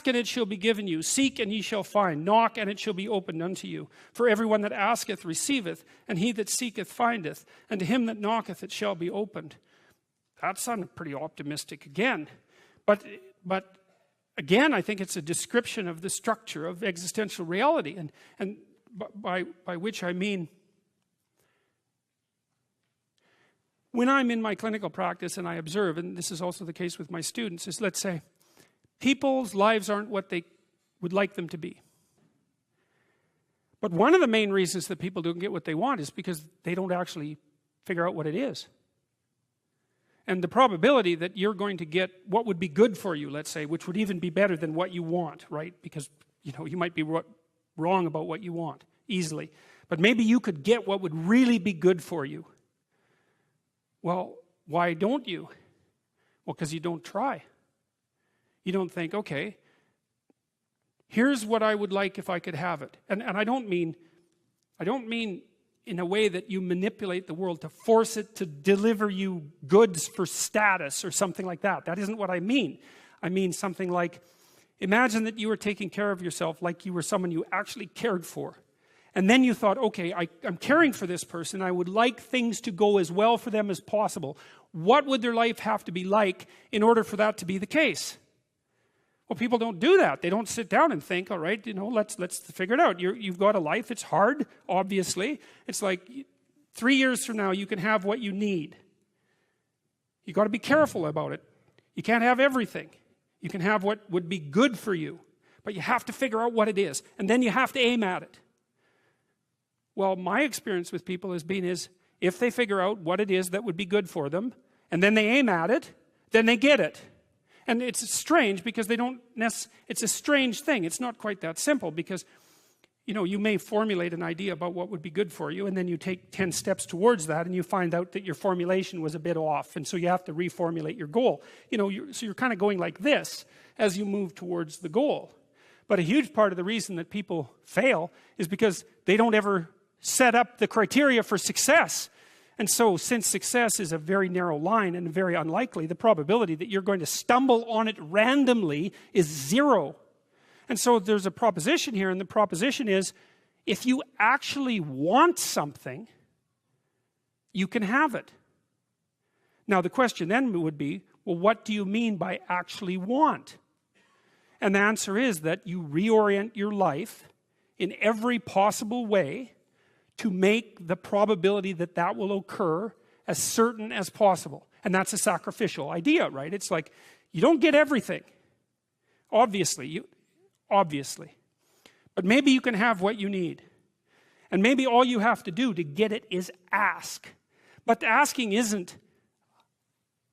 Ask and it shall be given you. Seek and ye shall find. Knock and it shall be opened unto you. For everyone that asketh receiveth, and he that seeketh findeth, and to him that knocketh it shall be opened. That sounded pretty optimistic again. But again, I think it's a description of the structure of existential reality. And by which I mean, when I'm in my clinical practice and I observe, and this is also the case with my students, is let's say, people's lives aren't what they would like them to be. But one of the main reasons that people don't get what they want is because they don't actually figure out what it is. And the probability that you're going to get what would be good for you, let's say, which would even be better than what you want, right? Because, you might be wrong about what you want easily. But maybe you could get what would really be good for you. Well, why don't you? Well, because you don't try. You don't think, okay, here's what I would like if I could have it. And I don't mean in a way that you manipulate the world to force it to deliver you goods for status or something like that. That isn't what I mean. I mean something like, imagine that you were taking care of yourself like you were someone you actually cared for. And then you thought, okay, I'm caring for this person. I would like things to go as well for them as possible. What would their life have to be like in order for that to be the case? Well, people don't do that. They don't sit down and think, all right, let's figure it out. You've got a life. It's hard, obviously. It's like 3 years from now, you can have what you need. You've got to be careful about it. You can't have everything. You can have what would be good for you. But you have to figure out what it is. And then you have to aim at it. Well, my experience with people has been is, if they figure out what it is that would be good for them, and then they aim at it, then they get it. And it's strange because it's a strange thing. It's not quite that simple because, you may formulate an idea about what would be good for you, and then you take 10 steps towards that, and you find out that your formulation was a bit off, and so you have to reformulate your goal. So you're kind of going like this as you move towards the goal. But a huge part of the reason that people fail is because they don't ever set up the criteria for success. And so, since success is a very narrow line and very unlikely, the probability that you're going to stumble on it randomly is 0. And so there's a proposition here, and the proposition is, if you actually want something, you can have it. Now the question then would be, well, what do you mean by actually want? And the answer is that you reorient your life in every possible way to make the probability that that will occur as certain as possible. And that's a sacrificial idea, right? It's like, you don't get everything. Obviously. But maybe you can have what you need. And maybe all you have to do to get it is ask. But the asking isn't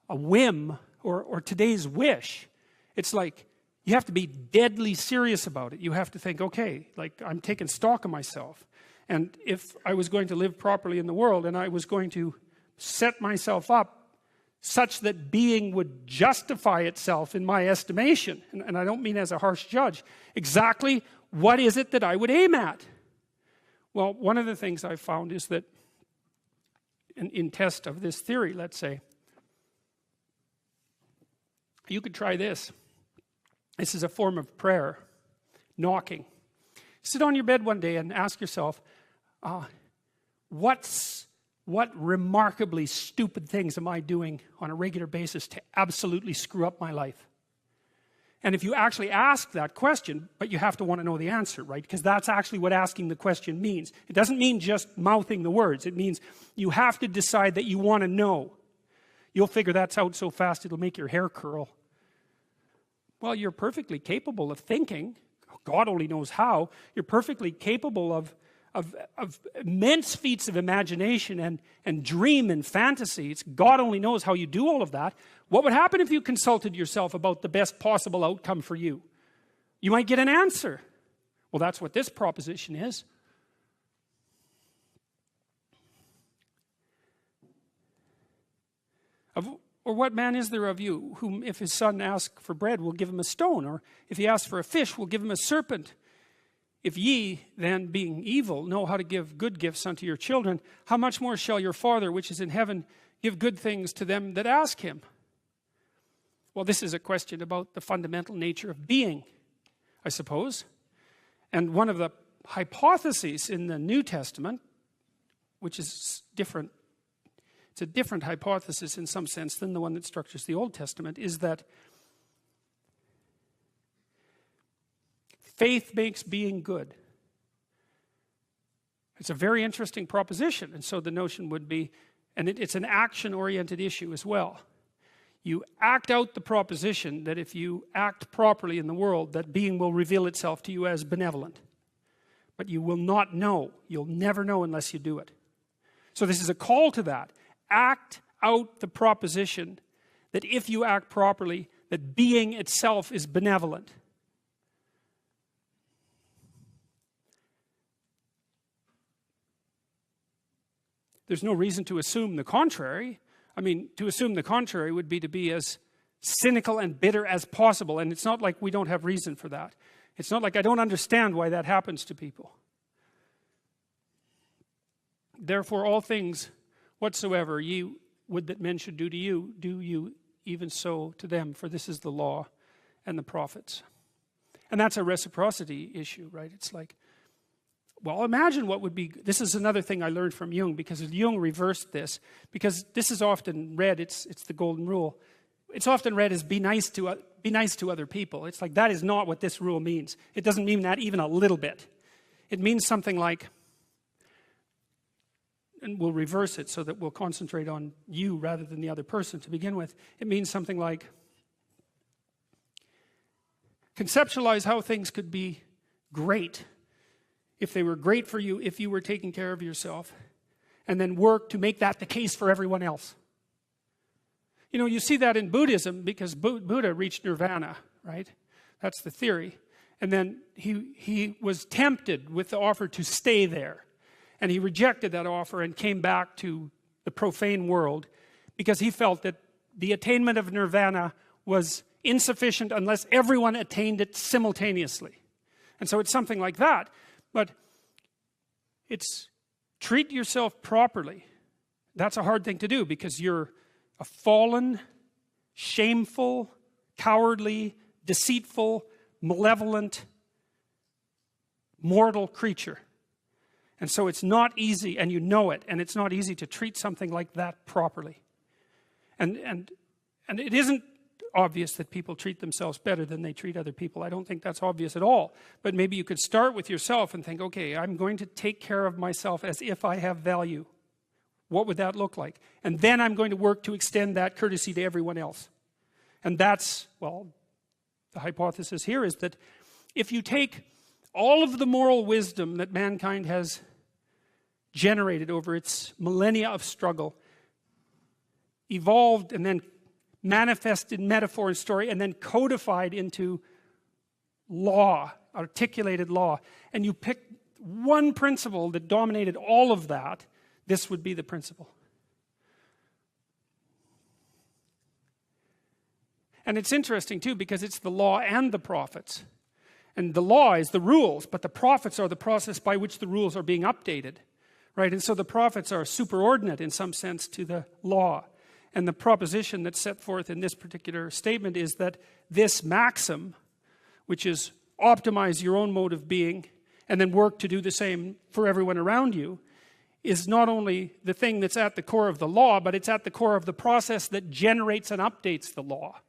a whim or today's wish. It's like, you have to be deadly serious about it. You have to think, okay, like, I'm taking stock of myself. And if I was going to live properly in the world, and I was going to set myself up such that being would justify itself in my estimation, and I don't mean as a harsh judge, exactly what is it that I would aim at? Well, one of the things I've found is that in test of this theory, let's say, you could try this. This is a form of prayer, knocking. Sit on your bed one day and ask yourself, what remarkably stupid things am I doing on a regular basis to absolutely screw up my life? And if you actually ask that question, but you have to want to know the answer, right? Because that's actually what asking the question means. It doesn't mean just mouthing the words. It means you have to decide that you want to know. You'll figure that's out so fast it'll make your hair curl. Well, you're perfectly capable of thinking. God only knows how. You're perfectly capable of immense feats of imagination and dream and fantasy. It's God only knows how you do all of that. What would happen if you consulted yourself about the best possible outcome for you? You might get an answer. Well, that's what this proposition is. Or what man is there of you whom if his son asks for bread will give him a stone, or if he asks for a fish will give him a serpent? If ye then, being evil, know how to give good gifts unto your children, how much more shall your Father which is in heaven give good things to them that ask him? Well, this is a question about the fundamental nature of being. I suppose. And one of the hypotheses in the New Testament, which is different, it's a different hypothesis in some sense than the one that structures the Old Testament, is that faith makes being good. It's a very interesting proposition, and so the notion would be, and it's an action-oriented issue as well. You act out the proposition that if you act properly in the world, that being will reveal itself to you as benevolent. But you will not know. You'll never know unless you do it. So this is a call to that. Act out the proposition that if you act properly, that being itself is benevolent. There's no reason to assume the contrary. I mean, to assume the contrary would be to be as cynical and bitter as possible. And it's not like we don't have reason for that. It's not like I don't understand why that happens to people. Therefore, all things whatsoever ye would that men should do to you, do you even so to them. For this is the law and the prophets. And that's a reciprocity issue, right? It's like, well, imagine what would be, this is another thing I learned from Jung, because Jung reversed this, because this is often read, it's the golden rule. It's often read as be nice to other people. It's like, that is not what this rule means. It doesn't mean that even a little bit. It means something like, and we'll reverse it so that we'll concentrate on you rather than the other person to begin with. It means something like, conceptualize how things could be great if they were great for you, if you were taking care of yourself, and then work to make that the case for everyone else. You know, you see that in Buddhism, because Buddha reached nirvana, right? That's the theory. And then he was tempted with the offer to stay there. And he rejected that offer and came back to the profane world, because he felt that the attainment of nirvana was insufficient unless everyone attained it simultaneously. And so it's something like that. But it's treat yourself properly. That's a hard thing to do, because you're a fallen, shameful, cowardly, deceitful, malevolent, mortal creature. And so it's not easy, and you know it, and it's not easy to treat something like that properly. And it isn't obvious that people treat themselves better than they treat other people. I don't think that's obvious at all. But maybe you could start with yourself and think, okay, I'm going to take care of myself as if I have value. What would that look like? And then I'm going to work to extend that courtesy to everyone else. And that's, well, the hypothesis here is that if you take all of the moral wisdom that mankind has generated over its millennia of struggle, evolved and then manifested in metaphor and story, and then codified into law, articulated law, and you pick one principle that dominated all of that, this would be the principle. And it's interesting too, because it's the law and the prophets. And the law is the rules, but the prophets are the process by which the rules are being updated, right? And so the prophets are superordinate in some sense to the law. And the proposition that's set forth in this particular statement is that this maxim, which is optimize your own mode of being and then work to do the same for everyone around you, is not only the thing that's at the core of the law, but it's at the core of the process that generates and updates the law.